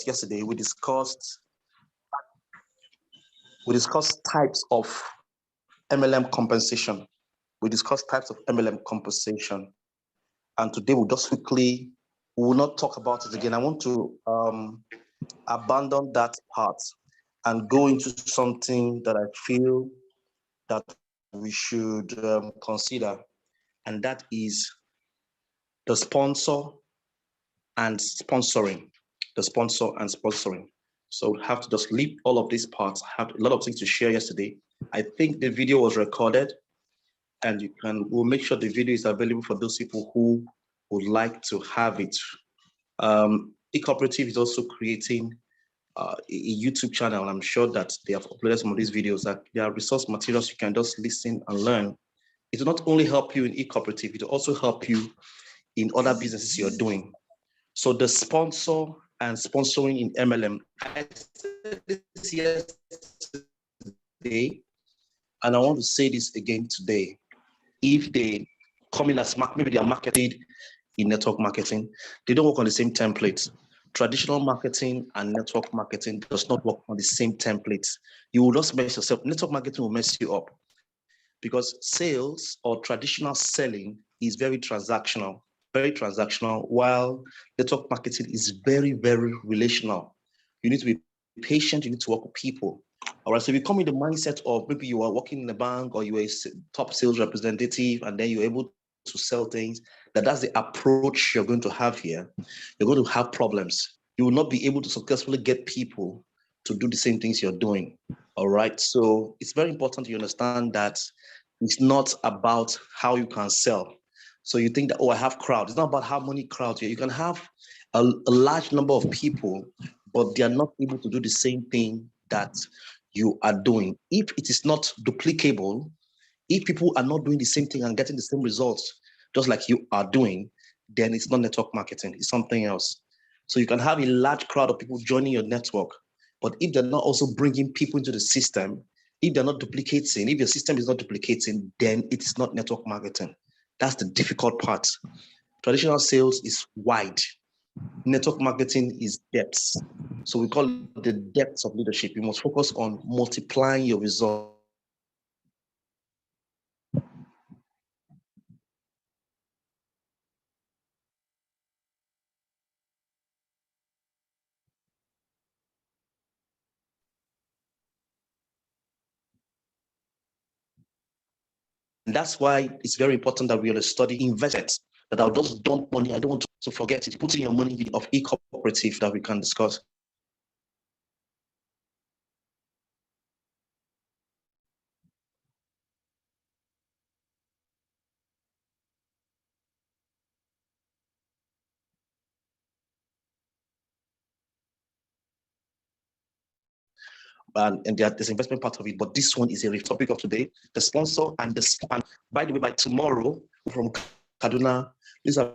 yesterday, we discussed types of MLM compensation. We discussed types of MLM compensation. And today we'll just quickly, we will not talk about it again. I want to abandon that part and go into something that I feel that we should consider, and that is the sponsor and sponsoring. The sponsor and sponsoring. So we have to just leave all of these parts. I have a lot of things to share yesterday. I think the video was recorded, and we'll make sure the video is available for those people who would like to have it. Ecooperative is also creating a YouTube channel. I'm sure that they have uploaded some of these videos. That there are resource materials you can just listen and learn. It will not only help you in Ecooperative, it will also help you in other businesses you're doing. So the sponsor and sponsoring in MLM, I said this yesterday, and I want to say this again today. If they come in as maybe they are marketed in network marketing, they don't work on the same templates. Traditional marketing and network marketing does not work on the same templates. You will just mess yourself. Network marketing will mess you up because sales or traditional selling is very transactional, while network marketing is very, very relational. You need to be patient. You need to work with people. All right. So if you come in the mindset of maybe you are working in a bank or you are a top sales representative and then you're able to sell things, that's the approach you're going to have here, you're going to have problems. You will not be able to successfully get people to do the same things you're doing. All right. So it's very important you understand that it's not about how you can sell. So you think that, oh, I have crowd. It's not about how many crowds here. You can have a large number of people, but they are not able to do the same thing that you are doing. If it is not duplicable, if people are not doing the same thing and getting the same results, just like you are doing, then it's not network marketing, it's something else. So you can have a large crowd of people joining your network, but if they're not also bringing people into the system, if they're not duplicating, if your system is not duplicating, then it is not network marketing. That's the difficult part. Traditional sales is wide. Network marketing is depth. So we call it the depth of leadership. You must focus on multiplying your results. And that's why it's very important that we are study investments, that I'll just dump money. I don't want to forget it. Put in your money of Ecooperative that we can discuss. And there's investment part of it, but this one is a topic of today. The sponsor and and by the way, by tomorrow from Kaduna, these are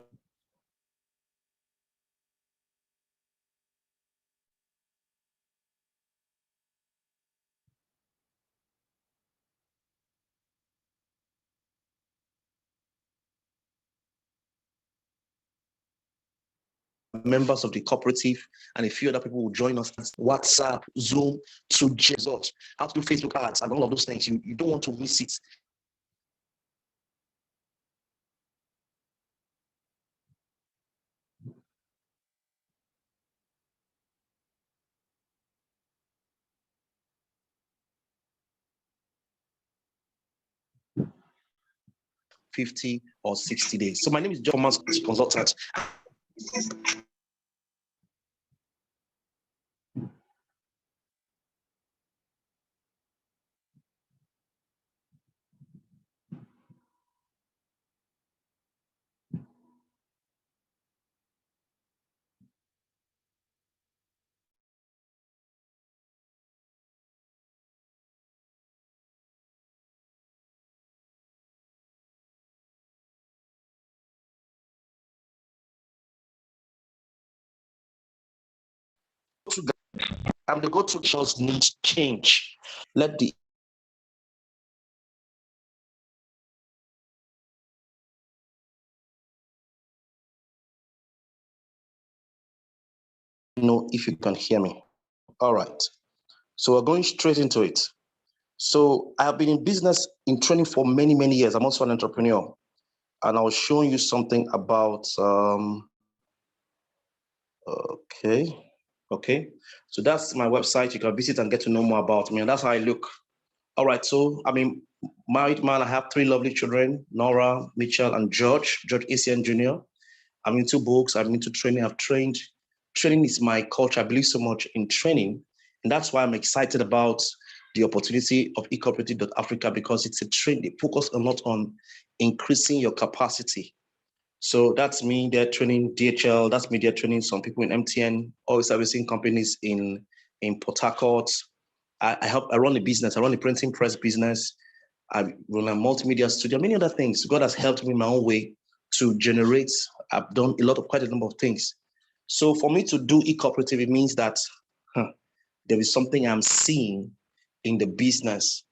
members of the cooperative, and a few other people will join us. WhatsApp, Zoom, to results, how to do Facebook ads, and all of those things. You don't want to miss it. $50 or $60. So my name is John Mas, consultant. I'm the go-to just needs change. Let the know if you can hear me. All right. So we're going straight into it. So I have been in business in training for many, many years. I'm also an entrepreneur. And I was showing you something about, okay. So that's my website. You can visit and get to know more about me. And that's how I look. All right. So, married man. I have 3 lovely children, Nora, Mitchell, and George ACN Jr. I'm into books. I'm into training. I've trained. Training is my culture. I believe so much in training. And that's why I'm excited about the opportunity of Ecooperative.Africa, because it's a training. They focus a lot on increasing your capacity. So that's me there training DHL. That's me there training some people in MTN, oil servicing companies in Port Harcourt. I run a business. I run a printing press business. I run a multimedia studio, many other things. God has helped me in my own way to generate. I've done quite a number of things. So for me to do Ecooperative, it means that there is something I'm seeing in the business.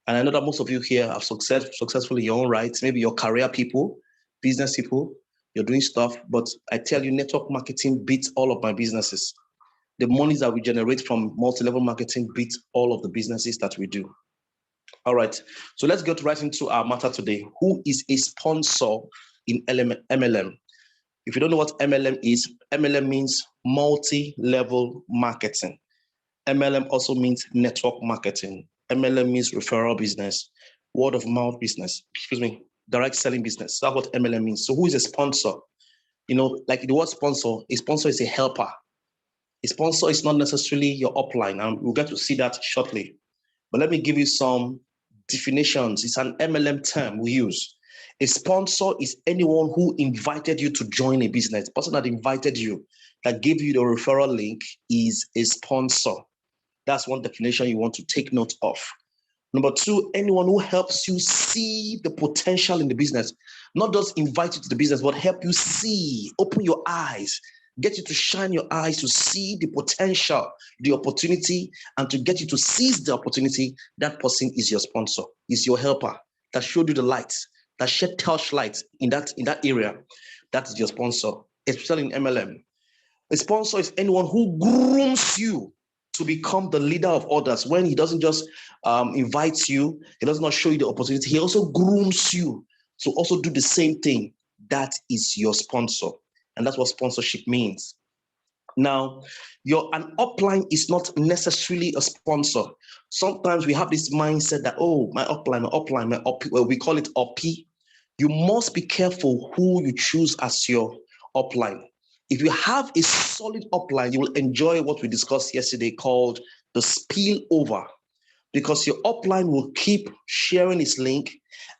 And I know that most of you here have successful in your own right. Maybe you're career people, business people, you're doing stuff. But I tell you, network marketing beats all of my businesses. The monies that we generate from multi-level marketing beats all of the businesses that we do. All right, so let's get right into our matter today. Who is a sponsor in MLM? If you don't know what MLM is, MLM means multi-level marketing. MLM also means network marketing. MLM means referral business, word of mouth business, direct selling business. That's what MLM means. So who is a sponsor? Like the word sponsor, a sponsor is a helper. A sponsor is not necessarily your upline, and we'll get to see that shortly. But let me give you some definitions. It's an MLM term we use. A sponsor is anyone who invited you to join a business. The person that invited you, that gave you the referral link, is a sponsor. That's one definition you want to take note of. Number 2, anyone who helps you see the potential in the business, not just invite you to the business, but help you see, open your eyes, get you to shine your eyes to see the potential, the opportunity, and to get you to seize the opportunity. That person is your sponsor, is your helper, that showed you the lights, that shed torchlight in that area. That is your sponsor, especially in MLM. A sponsor is anyone who grooms you to become the leader of others. When he doesn't just invite you, he does not show you the opportunity, he also grooms you to also do the same thing. That is your sponsor. And that's what sponsorship means. Now, an upline is not necessarily a sponsor. Sometimes we have this mindset that, oh, my upline, well, we call it uppy. You must be careful who you choose as your upline. If you have a solid upline, you will enjoy what we discussed yesterday called the spillover, because your upline will keep sharing its link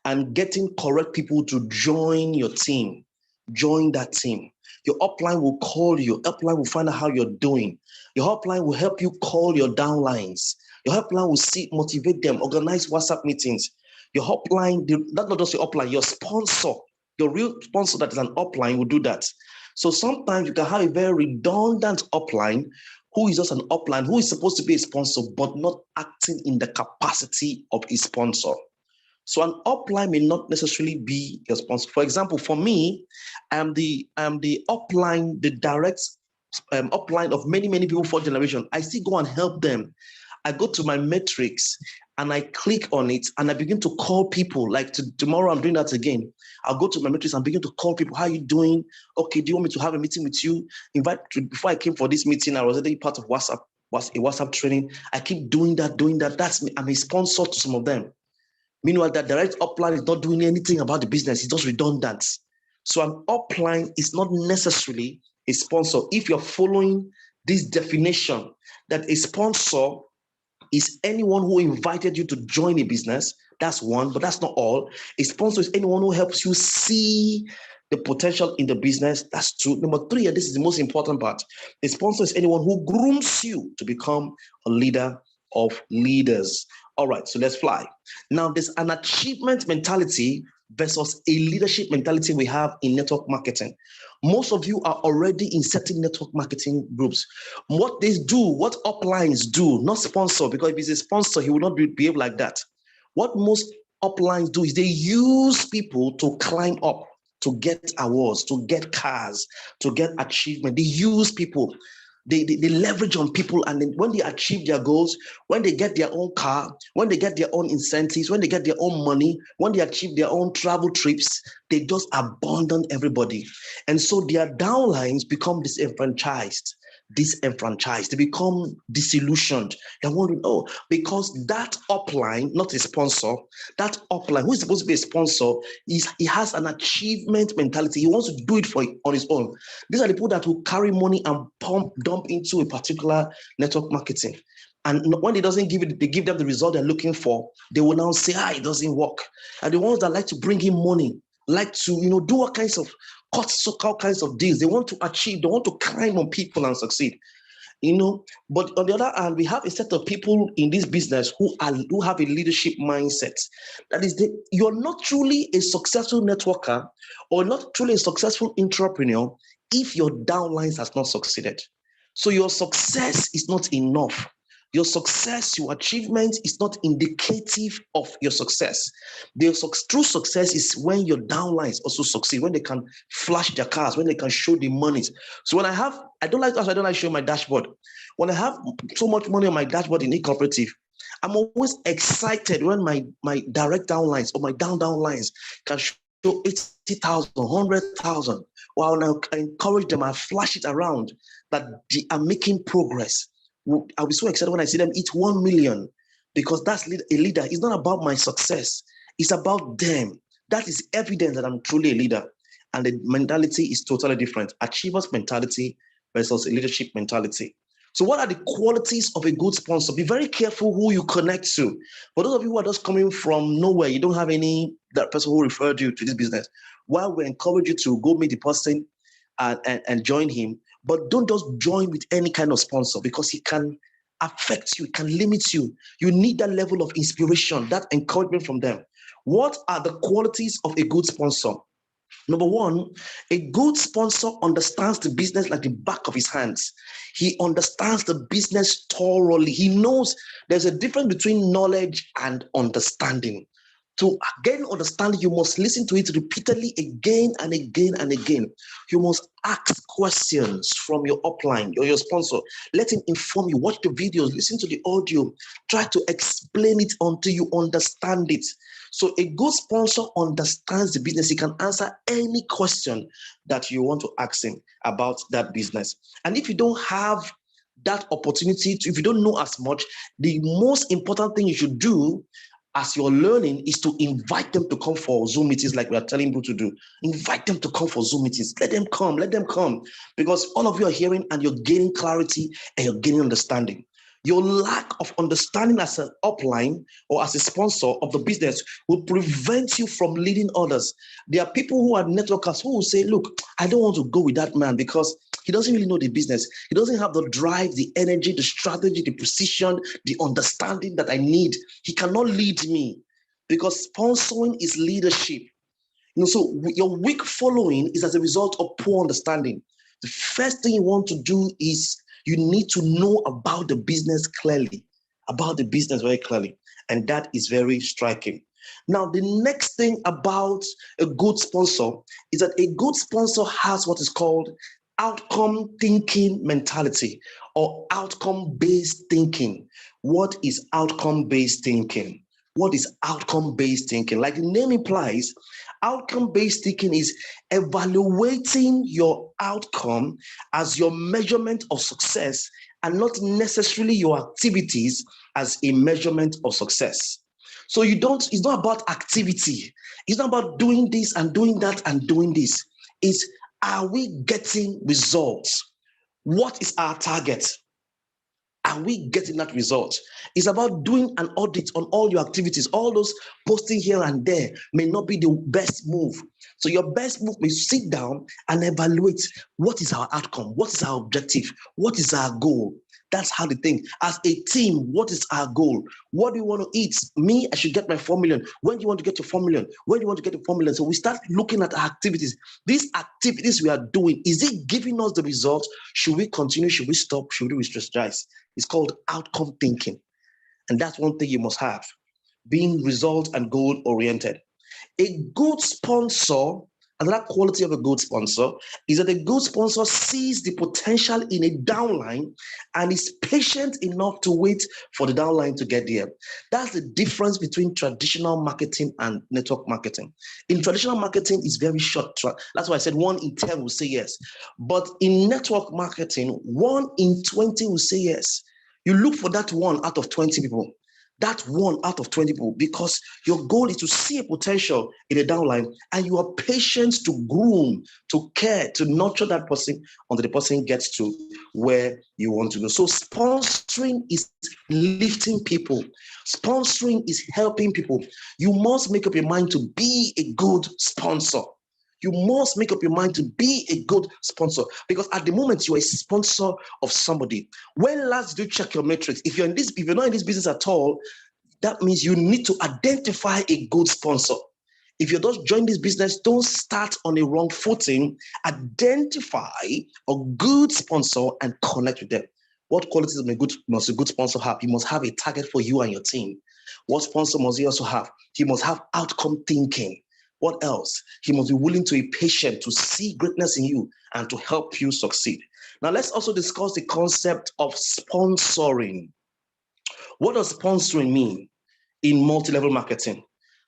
and getting correct people to join your team, join that team. Your upline will call you. Your upline will find out how you're doing. Your upline will help you call your downlines. Your upline will motivate them, organize WhatsApp meetings. Your upline, that's not just your upline, your sponsor, your real sponsor that is an upline will do that. So sometimes you can have a very redundant upline who is just an upline, who is supposed to be a sponsor, but not acting in the capacity of a sponsor. So an upline may not necessarily be your sponsor. For example, for me, I'm the upline, the direct upline of many, many people for generation. I still go and help them. I go to my metrics and I click on it and I begin to call people. Like tomorrow, I'm doing that again. I'll go to my metrics and begin to call people. How are you doing? Okay, do you want me to have a meeting with you? Before I came for this meeting, I was already part of WhatsApp, was a WhatsApp training. I keep doing that. That's me. I'm a sponsor to some of them. Meanwhile, that direct upline is not doing anything about the business. It's just redundant. So an upline is not necessarily a sponsor. If you're following this definition, that a sponsor is anyone who invited you to join a business, that's one, but that's not all. A sponsor is anyone who helps you see the potential in the business. That's 2. Number 3, and this is the most important part, a sponsor is anyone who grooms you to become a leader of leaders. All right, so let's fly. Now, there's an achievement mentality versus a leadership mentality we have in network marketing. Most of you are already in certain network marketing groups. What they do, what uplines do, not sponsor, because if he's a sponsor, he will not behave like that. What most uplines do is they use people to climb up, to get awards, to get cars, to get achievement. They use people. They leverage on people, and then when they achieve their goals, when they get their own car, when they get their own incentives, when they get their own money, when they achieve their own travel trips, they just abandon everybody. And so their downlines become disenfranchised. They become disillusioned. They wondering, oh, because that upline, not a sponsor, that upline who is supposed to be a sponsor, he has an achievement mentality. He wants to do it on his own. These are the people that will carry money and dump into a particular network marketing. And when it doesn't they give them the result they're looking for, they will now say, it doesn't work. And the ones that like to bring in money, like to, do all kinds of all kinds of deals. They want to achieve, they want to climb on people and succeed. But on the other hand, we have a set of people in this business who have a leadership mindset. That is, you're not truly a successful networker or not truly a successful entrepreneur if your downlines has not succeeded. So your success is not enough. Your success, your achievement is not indicative of your success. True success is when your downlines also succeed, when they can flash their cars, when they can show the money. So when I don't like showing my dashboard. When I have so much money on my dashboard in Ecooperative, I'm always excited when my direct downlines or my downlines can show 80,000, 100,000. Well, I encourage them, I flash it around that they are making progress. I'll be so excited when I see them eat 1 million, because that's a leader. It's not about my success. It's about them. That is evidence that I'm truly a leader. And the mentality is totally different. Achievers mentality versus a leadership mentality. So what are the qualities of a good sponsor? Be very careful who you connect to. For those of you who are just coming from nowhere, you don't have that person who referred you to this business. While we encourage you to go meet the person and join him, but don't just join with any kind of sponsor, because he can affect you, it can limit you. You need that level of inspiration, that encouragement from them. What are the qualities of a good sponsor? Number one, a good sponsor understands the business like the back of his hands. He understands the business thoroughly. He knows there's a difference between knowledge and understanding. To gain understanding, you must listen to it repeatedly again and again and again. You must ask questions from your upline or your sponsor. Let him inform you. Watch the videos, listen to the audio. Try to explain it until you understand it. So a good sponsor understands the business. He can answer any question that you want to ask him about that business. And if you don't have that opportunity, if you don't know as much, the most important thing you should do as you're learning is to invite them to come for Zoom meetings, like we are telling people to do. Invite them to come for Zoom meetings. Let them come. Because all of you are hearing and you're gaining clarity and you're gaining understanding. Your lack of understanding as an upline or as a sponsor of the business will prevent you from leading others. There are people who are networkers who will say, look, I don't want to go with that man because he doesn't really know the business. He doesn't have the drive, the energy, the strategy, the precision, the understanding that I need. He cannot lead me, because sponsoring is leadership. So your weak following is as a result of poor understanding. The first thing you want to do is you need to know about the business clearly, very clearly. And that is very striking. Now, the next thing about a good sponsor is that a good sponsor has what is called outcome thinking mentality or outcome-based thinking. What is outcome-based thinking? What is outcome-based thinking? Like the name implies, outcome-based thinking is evaluating your outcome as your measurement of success and not necessarily your activities as a measurement of success. So it's not about activity. It's not about doing this and doing that and doing this. It's, are we getting results? What is our target? Are we getting that result? It's about doing an audit on all your activities. All those posting here and there may not be the best move. So your best move is sit down and evaluate, what is our outcome? What is our objective? What is our goal? That's how they think. As a team, what is our goal? What do you want to eat? Me, I should get my 4 million. When do you want to get your 4 million? When do you want to get the 4 million? So we start looking at our activities. These activities we are doing, is it giving us the results? Should we continue? Should we stop? Should we strategize? It's called outcome thinking. And that's one thing you must have, being result and goal oriented. A good sponsor, Another quality of a good sponsor is that a good sponsor sees the potential in a downline and is patient enough to wait for the downline to get there. That's the difference between traditional marketing and network marketing. In traditional marketing, it's very short. That's why I said 1 in 10 will say yes. But in network marketing, 1 in 20 will say yes. You look for that 1 out of 20 people. That 1 out of 20 people, because your goal is to see a potential in a downline and you are patient to groom, to care, to nurture that person until the person gets to where you want to go. So sponsoring is lifting people. Sponsoring is helping people. You must make up your mind to be a good sponsor. You must make up your mind to be a good sponsor, because at the moment you are a sponsor of somebody. When last do you check your metrics? If you're not in this business at all, that means you need to identify a good sponsor. If you don't join this business, don't start on a wrong footing. Identify a good sponsor and connect with them. What qualities must a good sponsor have? He must have a target for you and your team. What sponsor must he also have? He must have outcome thinking. What else? He must be willing to be patient, to see greatness in you and to help you succeed. Now, let's also discuss the concept of sponsoring. What does sponsoring mean in multi-level marketing?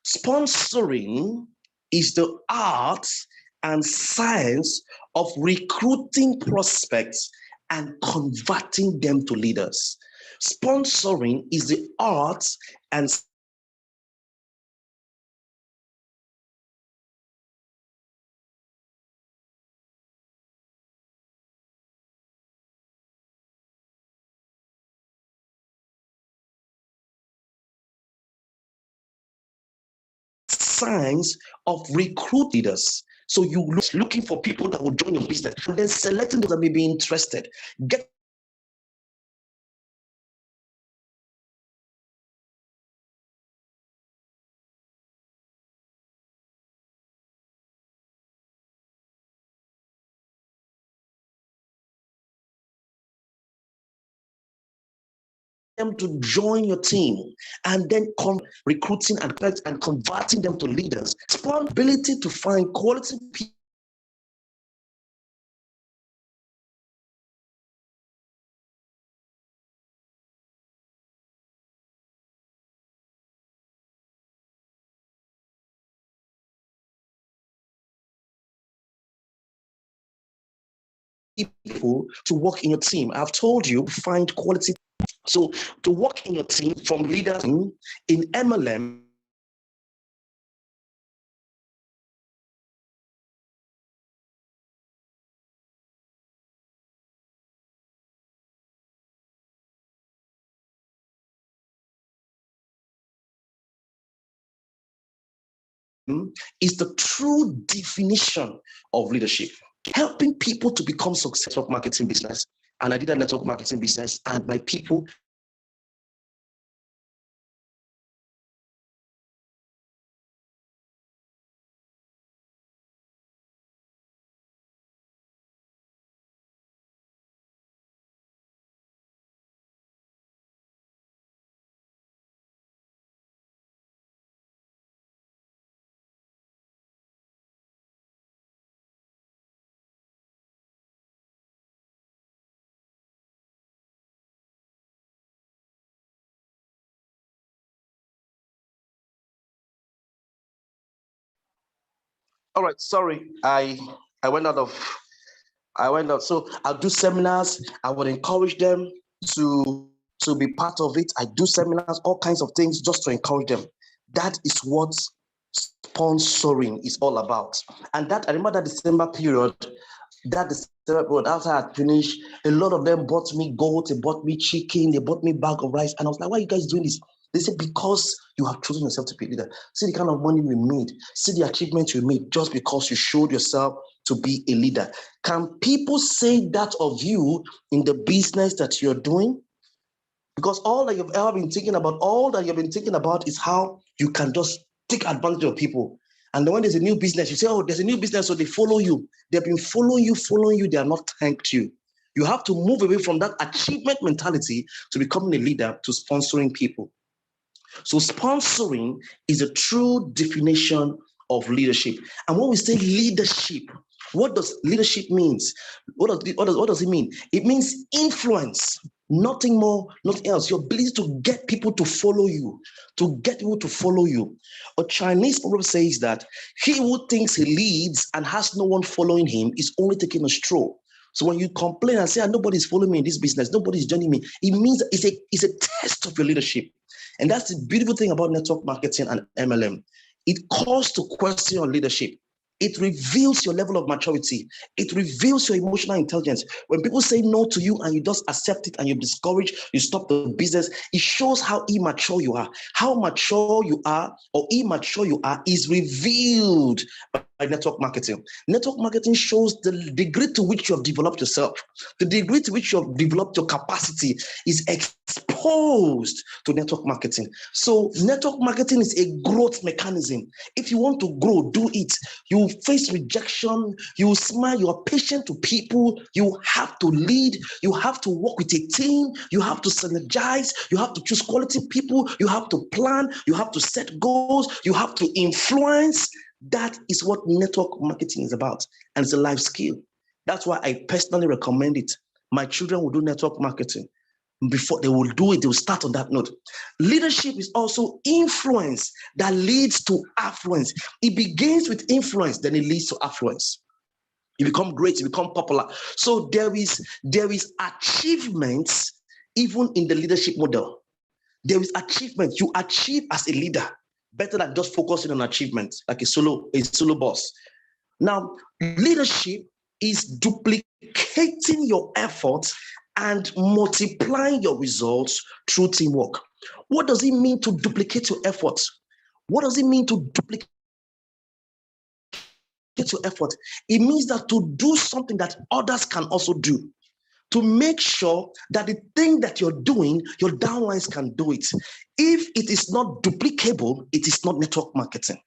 Sponsoring is the art and science of recruiting prospects and converting them to leaders. Sponsoring is the art and signs of recruit leaders. So you looking for people that will join your business and then selecting those that may be interested. Get them to join your team and then recruiting and converting them to leaders. Responsibility to find quality people to work in your team. I've told you, find quality. So to work in your team from leaders in MLM, is the true definition of leadership. Helping people to become successful marketing business. And I did a network marketing business, and my people all right, sorry, I went out of so I'll do seminars. I would encourage them to be part of it. I do seminars, all kinds of things just to encourage them. That is what sponsoring is all about. And that I remember that December period, after I finished, a lot of them bought me goat, they bought me chicken, they bought me bag of rice. And I was like, why are you guys doing this? They said, because you have chosen yourself to be a leader. See the kind of money we made. See the achievements you made just because you showed yourself to be a leader. Can people say that of you in the business that you're doing? Because all that you've ever been thinking about, is how you can just take advantage of people. And then when there's a new business, you say, oh, there's a new business, so they follow you. They've been following you, they are not thanked you. You have to move away from that achievement mentality to becoming a leader, to sponsoring people. So sponsoring is a true definition of leadership. And when we say leadership, what does leadership means? What does it mean? It means influence, nothing more, nothing else. Your ability to get people to follow you, A Chinese proverb says that he who thinks he leads and has no one following him is only taking a stroll. So when you complain and say, nobody's following me in this business, nobody's joining me, it means it's a test of your leadership. And that's the beautiful thing about network marketing and MLM. It calls to question your leadership. It reveals your level of maturity. It reveals your emotional intelligence. When people say no to you and you just accept it and you're discouraged, you stop the business, it shows how immature you are. How mature you are or immature you are is revealed by network marketing. Network marketing shows the degree to which you have developed yourself. The degree to which you have developed your capacity is exposed to network marketing. So network marketing is a growth mechanism. If you want to grow, do it. You face rejection, you smile, you are patient to people, you have to lead, you have to work with a team, you have to synergize, you have to choose quality people, you have to plan, you have to set goals, you have to influence. That is what network marketing is about, and it's a life skill. That's why I personally recommend it. My children will do network marketing. Before they will do it, they will start on that note. Leadership is also influence that leads to affluence. It begins with influence, then it leads to affluence. You become great, you become popular. So there is achievements even in the leadership model. There is achievement. You achieve as a leader better than just focusing on achievement like a solo boss. Now, leadership is duplicating your efforts and multiplying your results through teamwork. What does it mean to duplicate your efforts? What does it mean to duplicate your effort? It means that to do something that others can also do, to make sure that the thing that you're doing, your downlines can do it. If it is not duplicable, it is not network marketing.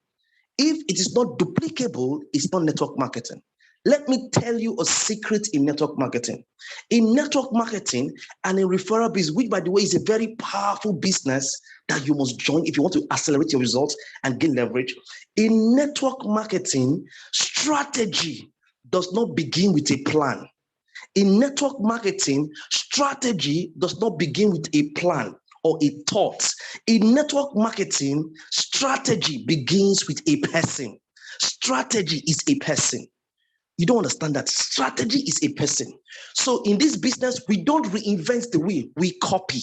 If it is not duplicable, it's not network marketing. Let me tell you a secret in network marketing. In network marketing and in referral business, which by the way is a very powerful business that you must join if you want to accelerate your results and gain leverage. In network marketing, strategy does not begin with a plan. In network marketing, strategy does not begin with a plan or a thought. In network marketing, strategy begins with a person. Strategy is a person. You don't understand that. Strategy is a person. So in this business, we don't reinvent the wheel, we copy.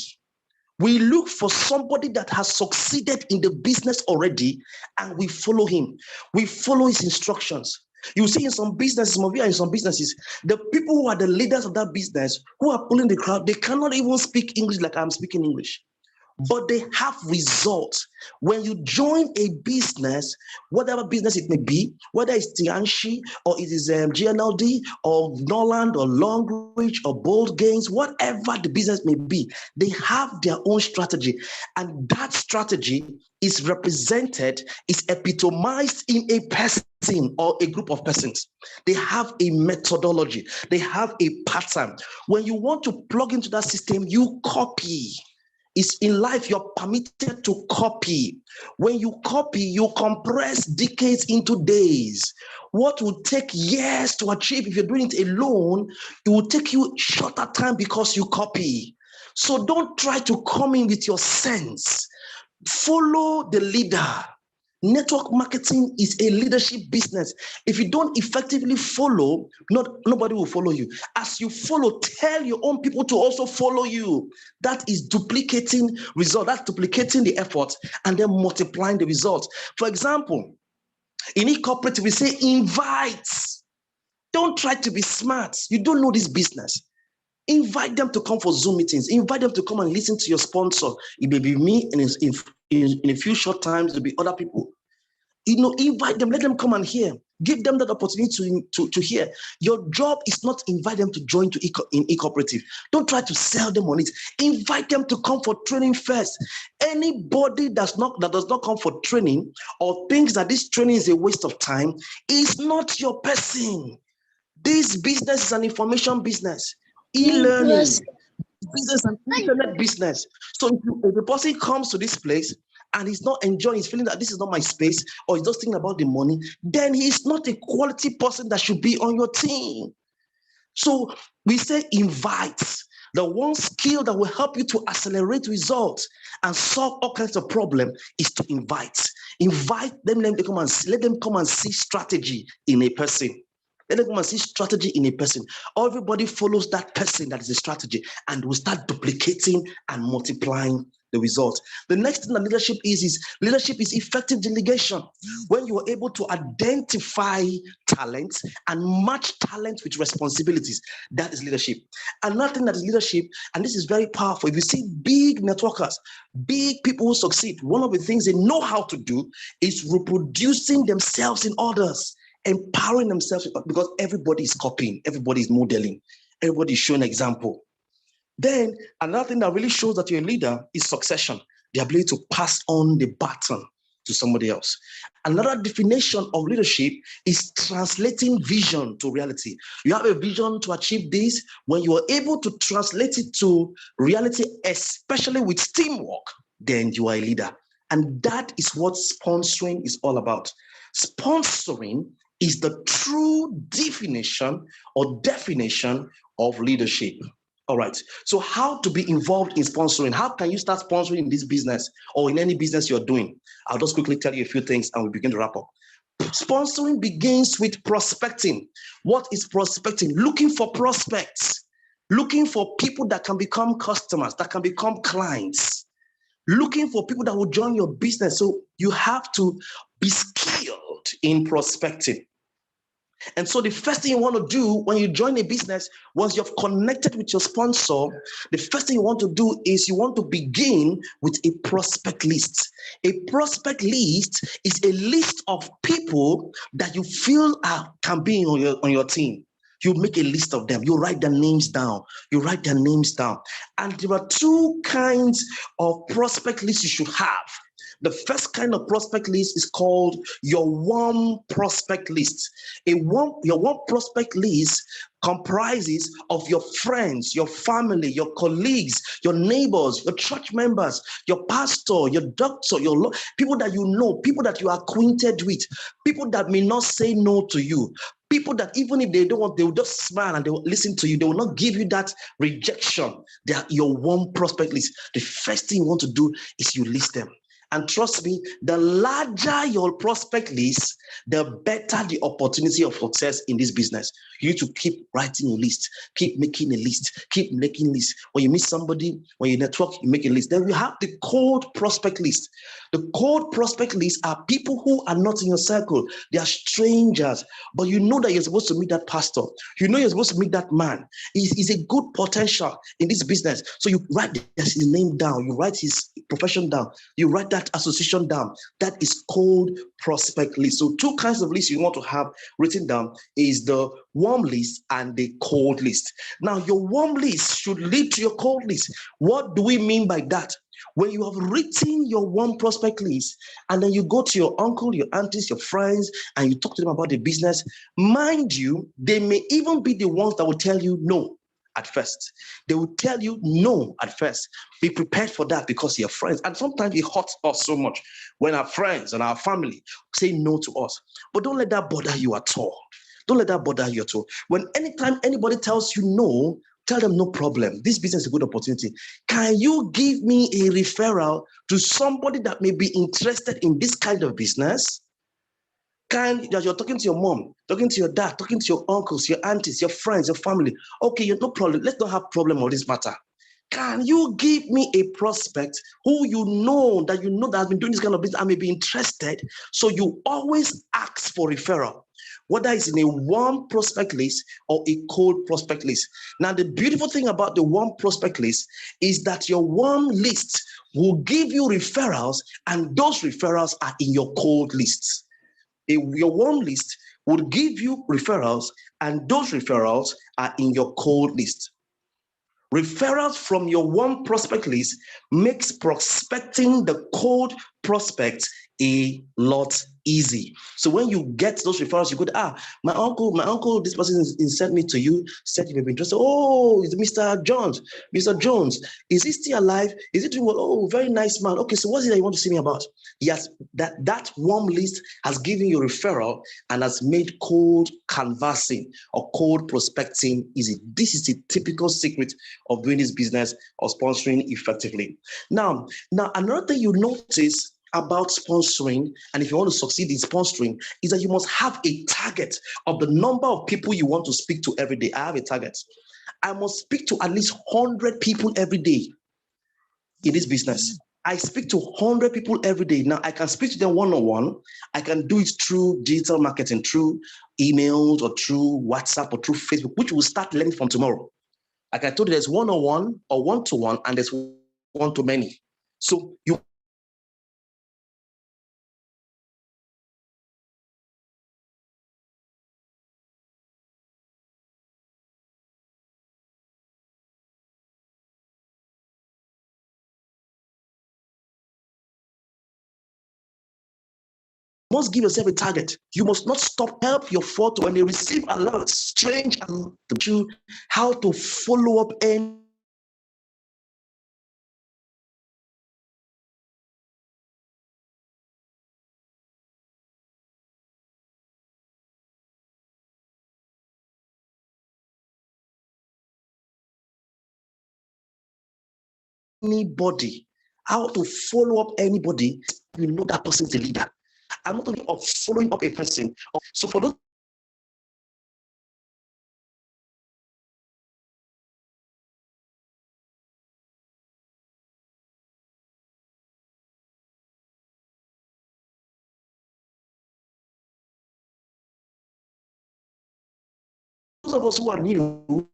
We look for somebody that has succeeded in the business already, and we follow him. We follow his instructions. You see in some businesses, in some businesses, the people who are the leaders of that business, who are pulling the crowd, they cannot even speak English like I'm speaking English. But they have results. When you join a business, whatever business it may be, whether it's Tianchi or it is GNLD or Norland or Longreach or Bold Gains, whatever the business may be, they have their own strategy. And that strategy is represented, is epitomized in a person or a group of persons. They have a methodology. They have a pattern. When you want to plug into that system, you copy. It's in life, you're permitted to copy. When you copy, you compress decades into days. What will take years to achieve if you're doing it alone, it will take you shorter time because you copy. So don't try to come in with your sense. Follow the leader. Network marketing is a leadership business. If you don't effectively follow, nobody will follow you. As you follow, tell your own people to also follow you. That is duplicating results. That's duplicating the effort and then multiplying the results. For example, in Ecooperative, we say invite. Don't try to be smart. You don't know this business. Invite them to come for Zoom meetings. Invite them to come and listen to your sponsor. It may be me, and in a few short times, there'll be other people. Invite them, let them come and hear. Give them that opportunity to hear. Your job is not invite them to join in Ecooperative. Don't try to sell them on it. Invite them to come for training first. Anybody that does not come for training or thinks that this training is a waste of time is not your person. This business is an information business. E-learning, business and internet business. So if the person comes to this place and he's not enjoying, he's feeling that this is not my space, or he's just thinking about the money, then he's not a quality person that should be on your team. So we say invite. The one skill that will help you to accelerate results and solve all kinds of problems is to invite. Invite them, let them come and see strategy in a person. Let them come and see strategy in a person. Everybody follows that person that is a strategy, and will start duplicating and multiplying the results. The next thing that leadership is effective delegation. When you are able to identify talents and match talent with responsibilities, that is leadership. Another thing that is leadership, and this is very powerful, if you see big networkers, big people who succeed, one of the things they know how to do is reproducing themselves in others, empowering themselves, because everybody is copying, everybody is modeling, everybody is showing example. Then another thing that really shows that you're a leader is succession, the ability to pass on the baton to somebody else. Another definition of leadership is translating vision to reality. You have a vision to achieve this. When you are able to translate it to reality, especially with teamwork, then you are a leader. And that is what sponsoring is all about. Sponsoring is the true definition of leadership. All right. So how to be involved in sponsoring? How can you start sponsoring in this business or in any business you're doing? I'll just quickly tell you a few things and we'll begin to wrap up. Sponsoring begins with prospecting. What is prospecting? Looking for prospects, looking for people that can become customers, that can become clients, looking for people that will join your business. So you have to be skilled in prospecting. And so the first thing you want to do when you join a business, once you've connected with your sponsor, the first thing you want to do is you want to begin with a prospect list. A prospect list is a list of people that you feel can be on your team. You make a list of them. You write their names down. And there are two kinds of prospect lists you should have. The first kind of prospect list is called your warm prospect list. Your warm prospect list comprises of your friends, your family, your colleagues, your neighbors, your church members, your pastor, your doctor, people that you know, people that you are acquainted with, people that may not say no to you, people that even if they don't want, they will just smile and they will listen to you. They will not give you that rejection. They are your warm prospect list. The first thing you want to do is you list them. And trust me, the larger your prospect list, the better the opportunity of success in this business. You need to keep writing a list, keep making a list, keep making lists. When you meet somebody, when you network, you make a list. Then we have the cold prospect list. The cold prospect list are people who are not in your circle. They are strangers, but you know that you're supposed to meet that pastor. You know you're supposed to meet that man. He's a good potential in this business. So you write his name down. You write his profession down. You write that association down. That is cold prospect list. So two kinds of lists you want to have written down is the warm list and the cold list. Now, your warm list should lead to your cold list. What do we mean by that? When you have written your warm prospect list and then you go to your uncle, your aunties, your friends, and you talk to them about the business, mind you, they may even be the ones that will tell you no at first. They will tell you no at first. Be prepared for that because you're friends. And sometimes it hurts us so much when our friends and our family say no to us. But don't let that bother you at all. Don't let that bother you at all. Anytime anybody tells you no, tell them no problem. This business is a good opportunity. Can you give me a referral to somebody that may be interested in this kind of business? You're talking to your mom, talking to your dad, talking to your uncles, your aunties, your friends, your family. Okay, you no problem. Let's not have problem on this matter. Can you give me a prospect who you know that has been doing this kind of business and may be interested? So you always ask for referral, whether it's in a warm prospect list or a cold prospect list. Now, the beautiful thing about the warm prospect list is that your warm list will give you referrals, and those referrals are in your cold lists. Your warm list would give you referrals, and those referrals are in your cold list. Referrals from your warm prospect list makes prospecting the cold prospect a lot easy. So when you get those referrals, you go, my uncle, this person sent me to you, said you've been interested. Oh, it's Mr. Jones. Mr. Jones, is he still alive? Is he doing well? Oh, very nice man. Okay, so what's it that you want to see me about? Yes, that warm list has given you a referral and has made cold canvassing or cold prospecting easy. This is the typical secret of doing this business or sponsoring effectively. Now, another thing you notice about sponsoring, and if you want to succeed in sponsoring, is that you must have a target of the number of people you want to speak to every day. I have a target. I must speak to at least 100 people every day in this business. I speak to 100 people every day. Now, I can speak to them one-on-one. I can do it through digital marketing, through emails or through WhatsApp or through Facebook, which will start learning from tomorrow. Like I told you, there's one-on-one or one-to-one, and there's one-to-many. So you must give yourself a target. You must not stop. Help your photo when they receive alerts, strange alerts, you how to follow up anybody, how to follow up anybody. You know that person is a leader. I'm not only of following up a person. So for those of us who are new,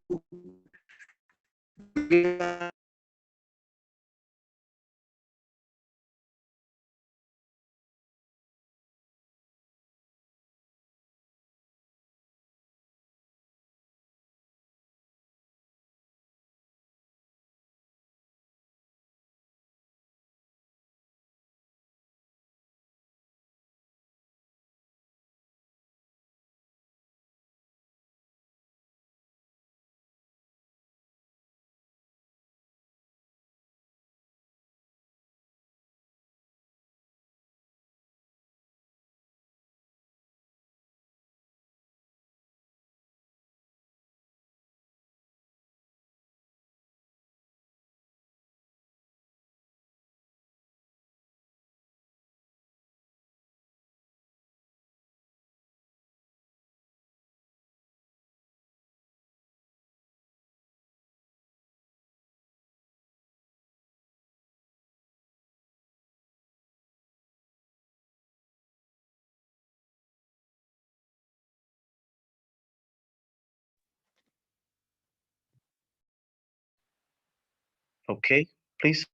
okay, please,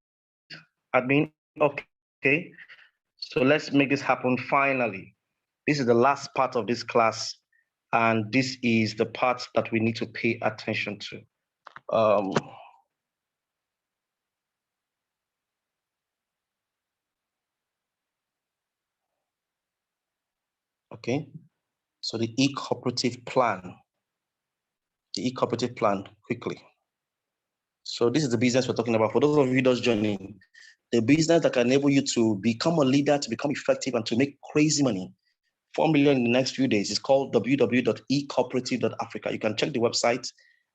admin, okay. So let's make this happen finally. This is the last part of this class, and this is the part that we need to pay attention to. Okay, so the e-cooperative plan. The e-cooperative plan, quickly. So this is the business we're talking about. For those of you just joining, the business that can enable you to become a leader, to become effective, and to make crazy money, 4 million in the next few days, is called www.ecooperative.africa. You can check the website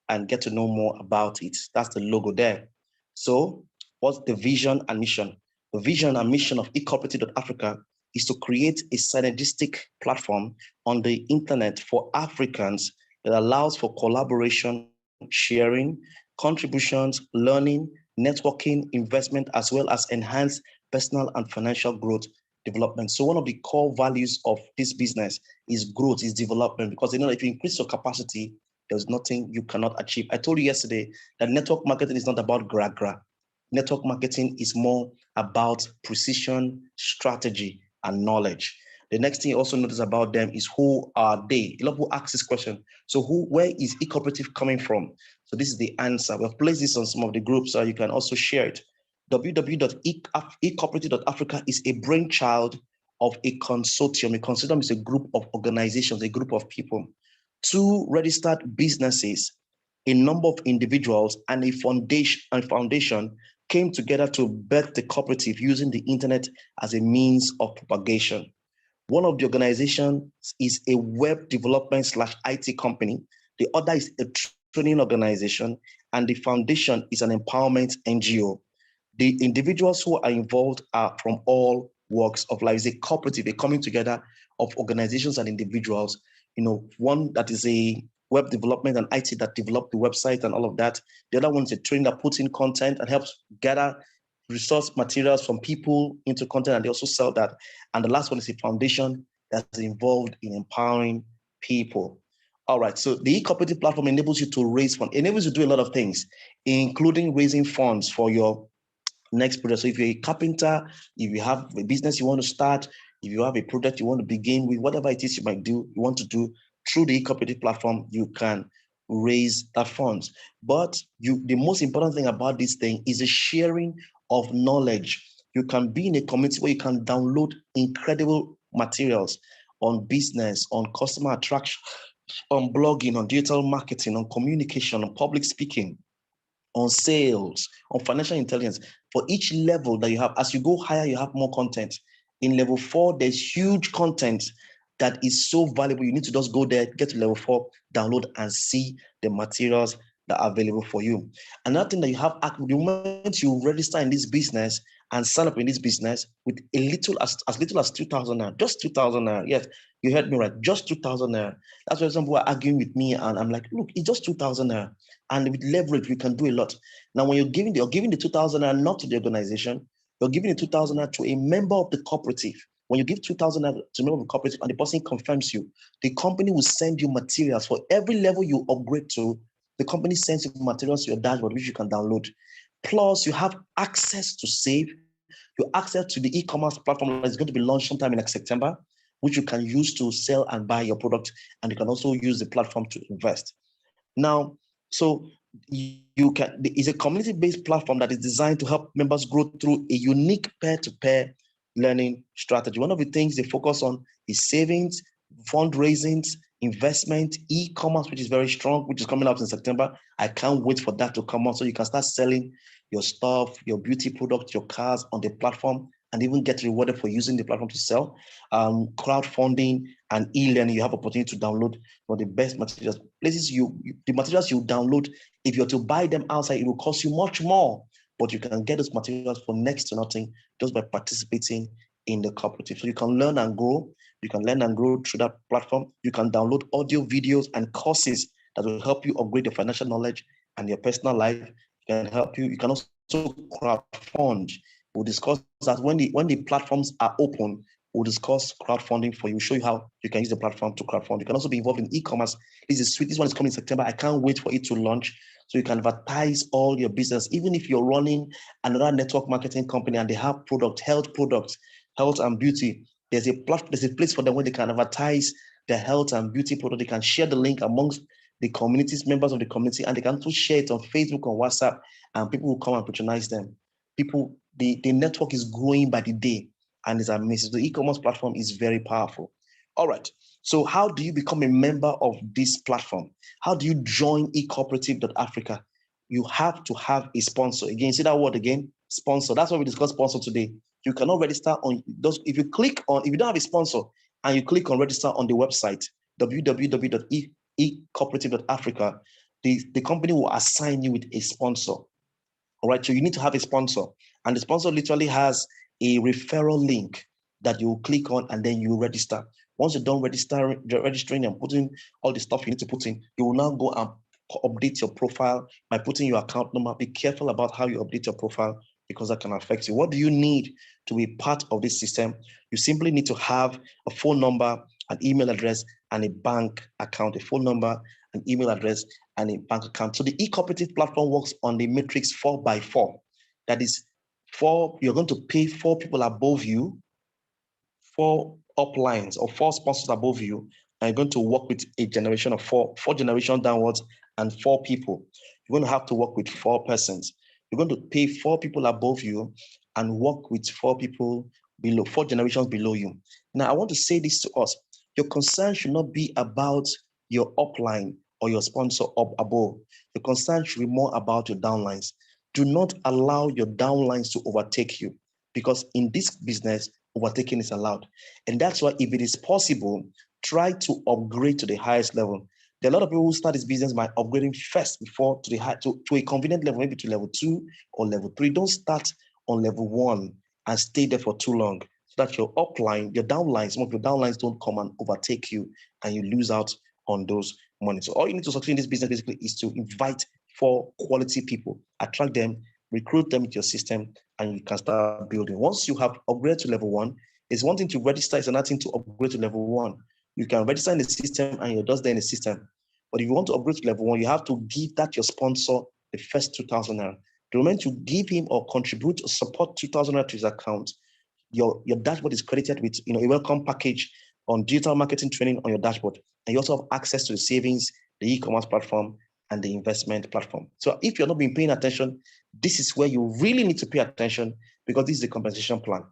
and get to know more about it. That's the logo there. So what's the vision and mission? The vision and mission of ecooperative.africa is to create a synergistic platform on the internet for Africans that allows for collaboration, sharing, contributions, learning, networking, investment, as well as enhanced personal and financial growth development. So one of the core values of this business is growth, is development, because if you increase your capacity, there's nothing you cannot achieve. I told you yesterday that network marketing is not about gra-gra. Network marketing is more about precision, strategy, and knowledge. The next thing you also notice about them is who are they? A lot of people ask this question. So where is eCooperative coming from? So this is the answer. We've placed this on some of the groups so you can also share it. www.ecooperative.africa is a brainchild of a consortium. A consortium is a group of organizations, a group of people. 2 registered businesses, a number of individuals, and a foundation came together to birth the cooperative using the internet as a means of propagation. One of the organizations is a web development / IT company. The other is a training organization, and the foundation is an empowerment NGO. The individuals who are involved are from all walks of life. It's a cooperative, a coming together of organizations and individuals. One that is a web development and IT that develop the website and all of that. The other one is a training that puts in content and helps gather resource materials from people into content, and they also sell that. And the last one is a foundation that's involved in empowering people. All right, so the e-cooperative platform enables you to raise funds, enables you to do a lot of things, including raising funds for your next project. So if you're a carpenter, if you have a business you want to start, if you have a product you want to begin with, whatever it is you want to do through the e-cooperative platform, you can raise that funds. But the most important thing about this thing is the sharing of knowledge. You can be in a community where you can download incredible materials on business, on customer attraction, on blogging, on digital marketing, on communication, on public speaking, on sales, on financial intelligence. For each level that you have, as you go higher, you have more content. In level 4, there's huge content that is so valuable. You need to just go there, get to level 4, download, and see the materials that are available for you. Another thing that you have, the moment you register in this business and sign up in this business with as little as 2,000 naira, just 2,000 naira. Yes, you heard me right, just 2,000 naira. That's why some people are arguing with me, and I'm like, look, it's just 2,000 naira. And with leverage, we can do a lot. Now, when you're giving the 2,000 naira not to the organization, you're giving the 2,000 naira to a member of the cooperative. When you give 2,000 naira to a member of the cooperative and the person confirms you, the company will send you materials. For every level you upgrade to, the company sends you materials to your dashboard, which you can download. Plus, you have access to Save. You access to the e-commerce platform that is going to be launched sometime in next September, which you can use to sell and buy your product. And you can also use the platform to invest. Now, so it's a community-based platform that is designed to help members grow through a unique peer-to-peer learning strategy. One of the things they focus on is savings, fundraising, investment, e-commerce, which is very strong, which is coming out in September. I can't wait for that to come out so you can start selling your stuff, your beauty products, your cars on the platform, and even get rewarded for using the platform to sell. Crowdfunding and e-learning, you have opportunity to download for the best materials. The materials you download, if you're to buy them outside, it will cost you much more, but you can get those materials for next to nothing just by participating in the cooperative. So you can learn and grow. You can learn and grow through that platform. You can download audio, videos, and courses that will help you upgrade your financial knowledge and your personal life. Can help you. You can also crowdfund. We'll discuss that when the platforms are open. We'll discuss crowdfunding for you. Show you how you can use the platform to crowdfund. You can also be involved in e-commerce. This is sweet. This one is coming in September. I can't wait for it to launch. So you can advertise all your business, even if you're running another network marketing company and they have health and beauty. There's a place for them where they can advertise their health and beauty product. They can share the link amongst the communities, members of the community, and they can also share it on Facebook or WhatsApp, and people will come and patronize them. The network is growing by the day, and it's amazing. The e-commerce platform is very powerful. All right. So how do you become a member of this platform? How do you join ecooperative.africa? You have to have a sponsor. Again, see that word again? Sponsor. That's why we discussed sponsor today. You cannot register on those. If you don't have a sponsor and you click on register on the website, www.ecooperative.africa, the company will assign you with a sponsor. All right, so you need to have a sponsor. And the sponsor literally has a referral link that you click on and then you register. Once you're done registering and putting all the stuff you need to put in, you will now go and update your profile by putting your account number. Be careful about how you update your profile because that can affect you. What do you need to be part of this system? You simply need to have a phone number, an email address, and a bank account. A phone number, an email address, and a bank account. So the e-cooperative platform works on the matrix 4x4. That is, you're going to pay 4 people above you, 4 uplines or 4 sponsors above you, and you're going to work with a generation of 4 generations downwards and 4 people. You're going to have to work with 4 persons. You're going to pay 4 people above you and work with 4 people below, 4 generations below you. Now, I want to say this to us. Your concern should not be about your upline or your sponsor up above. Your concern should be more about your downlines. Do not allow your downlines to overtake you, because in this business, overtaking is allowed. And that's why, if it is possible, try to upgrade to the highest level. There are a lot of people who start this business by upgrading first before to the high, to a convenient level, maybe to level 2 or level 3. Don't start on level 1 and stay there for too long, so that your upline, your downlines, some of your downlines don't come and overtake you and you lose out on those money. So all you need to succeed in this business basically is to invite 4 quality people, attract them, recruit them into your system, and you can start building. Once you have upgraded to level 1, it's one thing to register, it's another thing to upgrade to level 1. You can register in the system and you're just there in the system. But if you want to upgrade to level 1, you have to give that your sponsor the first 2,000 naira. The moment you give him or contribute or support 2,000 naira to his account, your dashboard is credited with a welcome package on digital marketing training on your dashboard. And you also have access to the savings, the e-commerce platform, and the investment platform. So if you're not been paying attention, this is where you really need to pay attention, because this is the compensation plan.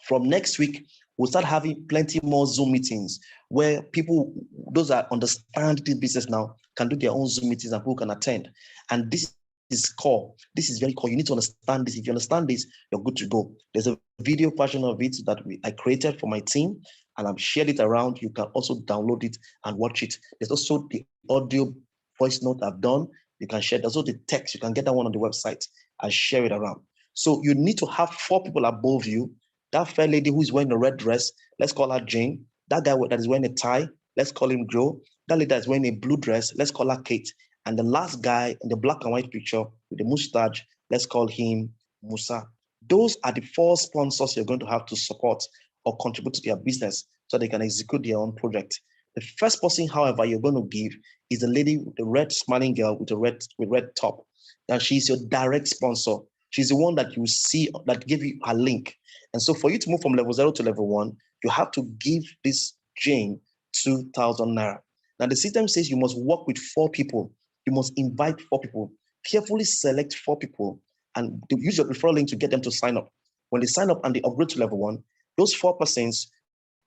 From next week, we'll start having plenty more Zoom meetings where people, those that understand this business now, can do their own Zoom meetings and people can attend. And this is core. This is very core. You need to understand this. If you understand this, you're good to go. There's a video version of it that I created for my team, and I've shared it around. You can also download it and watch it. There's also the audio voice note I've done. You can share. There's also the text. You can get that one on the website and share it around. So you need to have 4 people above you. That fair lady who is wearing a red dress, let's call her Jane. That guy that is wearing a tie, let's call him Joe. That lady that is wearing a blue dress, let's call her Kate. And the last guy in the black and white picture with the mustache, let's call him Musa. Those are the 4 sponsors you're going to have to support or contribute to their business so they can execute their own project. The first person, however, you're going to give is the lady with the red smiling girl with red top. And she's your direct sponsor. She's the one that you see that give you a link. And so for you to move from level 0 to level 1, you have to give this Jane 2,000 naira. Now the system says you must work with 4 people. You must invite 4 people. Carefully select 4 people and use your referral link to get them to sign up. When they sign up and they upgrade to level 1, those 4 persons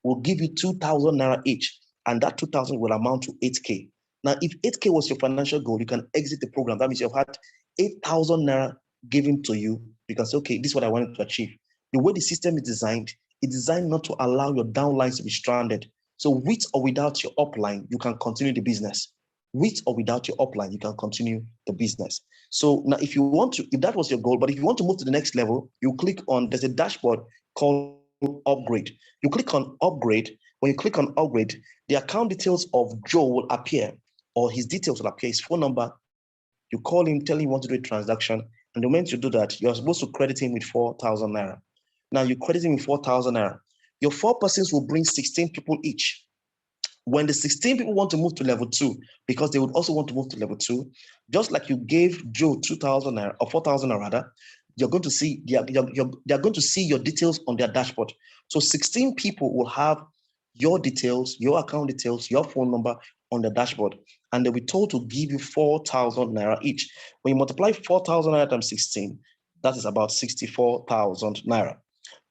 will give you 2,000 naira each, and that 2,000 will amount to 8K. Now, if 8K was your financial goal, you can exit the program. That means you've had 8,000 naira given to you. You can say, okay, this is what I wanted to achieve. The way the system is designed, it's designed not to allow your downlines to be stranded. So with or without your upline, you can continue the business. With or without your upline, you can continue the business. So now if you want to, if that was your goal, but if you want to move to the next level, you click on, there's a dashboard called upgrade. You click on upgrade. When you click on upgrade, the account details of Joe will appear, or his details will appear, his phone number. You call him, tell him you want to do a transaction. And the moment you do that, you're supposed to credit him with 4,000 naira. Now you credit him with 4,000 naira. Your 4 persons will bring 16 people each. When the 16 people want to move to level 2, because they would also want to move to level 2, just like you gave Joe 2,000 naira or 4,000 naira rather, you're going to see they're going to see your details on their dashboard. So 16 people will have your details, your account details, your phone number on the dashboard, and they'll be told to give you 4,000 naira each. When you multiply 4,000 naira times 16, that is about 64,000 naira.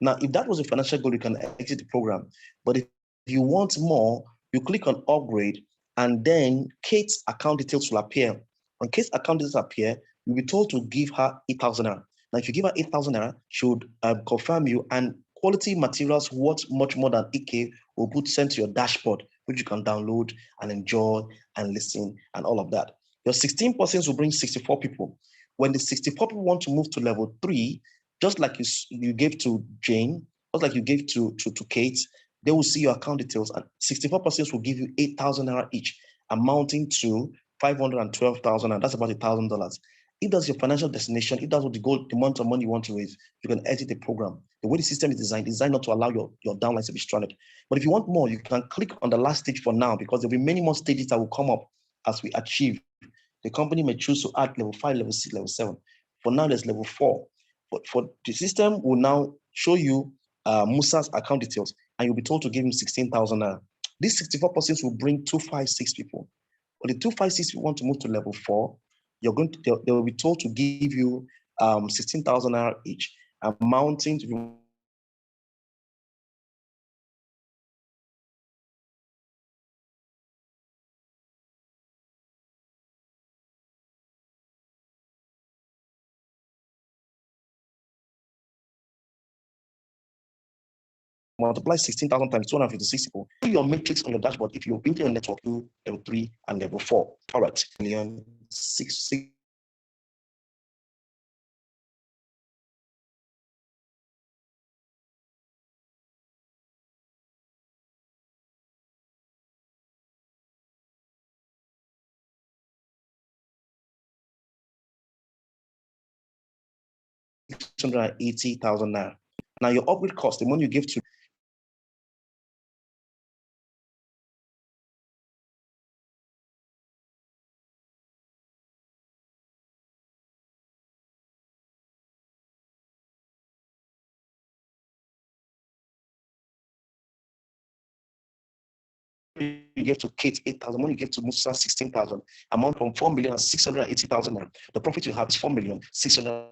Now, if that was a financial goal, you can exit the program. But if you want more, you click on upgrade, and then Kate's account details will appear. When Kate's account details appear, you'll be told to give her 8,000 naira. Now, if you give her 8,000 naira, she would confirm you, and quality materials worth much more than 8K will be sent to your dashboard, which you can download and enjoy and listen and all of that. Your 16 persons will bring 64 people. When the 64 people want to move to level 3, just like you gave to Jane, just like you gave to Kate, they will see your account details, and 64 persons will give you 8,000 naira each, amounting to 512,000, and that's about $1,000. If that's your financial destination, if that's what the goal, the amount of money you want to raise, you can exit the program. The way the system is designed not to allow your downlines to be stranded. But if you want more, you can click on the last stage for now, because there'll be many more stages that will come up as we achieve. The company may choose to add level 5, level 6, level 7. For now, there's level 4. But for the system will now show you Musa's account details, and you'll be told to give him 16,000 naira. These 64 persons will bring 256 people. But the 256 people want to move to level 4, they will be told to give you 16,000 naira each, amounting to multiply 16,000 times 256 people. Do your matrix on your dashboard. If you're building a network, you level 3 and level 4. All right, million six. $680,000 Now your upgrade cost, the money you give to you give to Kate 8,000, money you give to Musa 16,000, amount from 4,680,000. The profit you have is 4,600,000.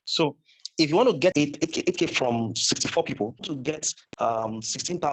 So if you want to get 8K from 64 people to get 16,000.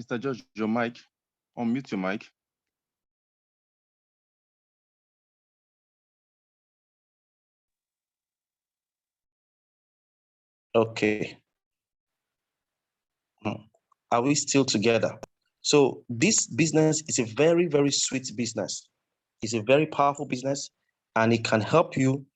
Mr. George, your mic. Unmute your mic. Okay. Are we still together? So this business is a very, very sweet business. It's a very powerful business, and it can help you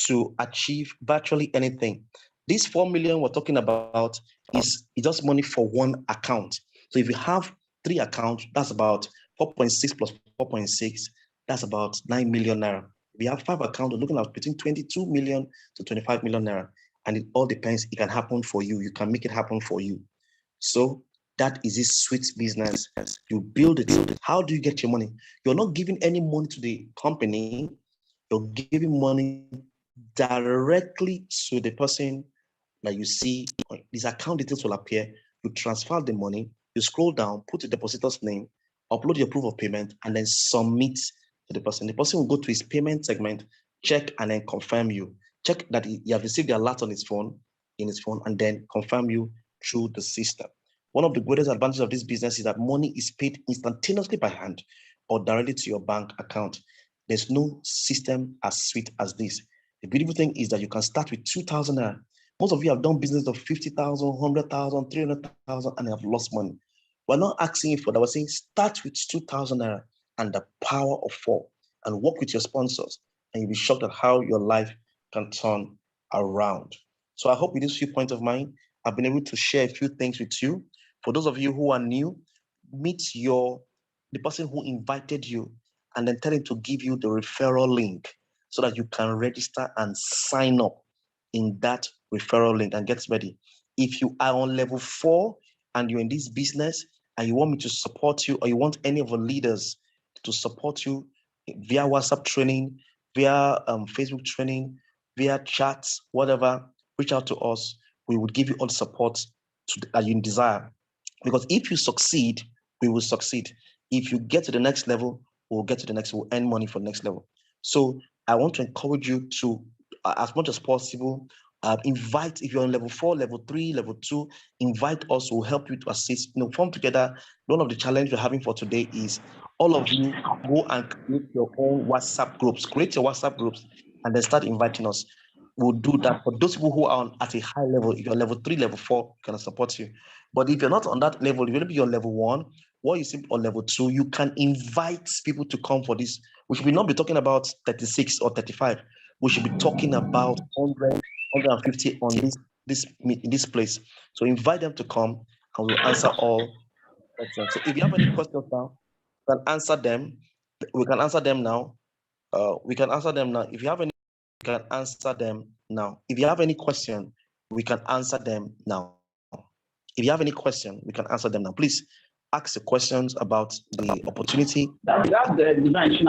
to achieve virtually anything. This 4 million we're talking about is just money for one account. So if you have 3 accounts, that's about 4.6 plus 4.6, that's about 9 million naira. If you have 5 accounts, we're looking at between 22 million to 25 million naira. And it all depends. It can happen for you. You can make it happen for you. So that is a sweet business. You build it. How do you get your money? You're not giving any money to the company. You're giving money directly to the person that you see. These account details will appear. You transfer the money. You scroll down, put the depositor's name, upload your proof of payment, and then submit to the person. The person will go to his payment segment, check, and then confirm you. Check that he have received the alert on his phone, and then confirm you through the system. One of the greatest advantages of this business is that money is paid instantaneously by hand or directly to your bank account. There's no system as sweet as this. The beautiful thing is that you can start with 2,000 naira. Most of you have done business of 50,000, 100,000, 300,000, and have lost money. We're not asking you for that. We're saying start with 2,000 naira and the power of 4 and work with your sponsors, and you'll be shocked at how your life can turn around. So I hope with this few points of mine, I've been able to share a few things with you. For those of you who are new, meet the person who invited you and then tell him to give you the referral link so that you can register and sign up in that referral link and get ready. If you are on level 4 and you're in this business and you want me to support you, or you want any of the leaders to support you via WhatsApp training, via Facebook training, via chats, whatever, reach out to us. We would give you all the support that you desire. Because if you succeed, we will succeed. If you get to the next level, we'll get to the next, we'll earn money for the next level. So I want to encourage you to, as much as possible, invite, if you're on level 4, level 3, level 2, invite us, we'll help you to assist, form together. One of the challenges we're having for today is all of you go and create your own WhatsApp groups, create your WhatsApp groups, and then start inviting us. We'll do that for those people who are at a high level. If you're level 3, level 4, we can support you. But if you're not on that level, if you're be on level 1, or you see on level 2, you can invite people to come for this. We should not be talking about 36 or 35. We should be talking about 100, 150 on this place. So invite them to come, and we'll answer all questions. So if you have any questions now, we can answer them. We can answer them now. We can answer them now. If you have any, we can answer them now. If you have any question, we can answer them now. If you have any question, we can answer them now. Please ask the questions about the opportunity. That's the dimension.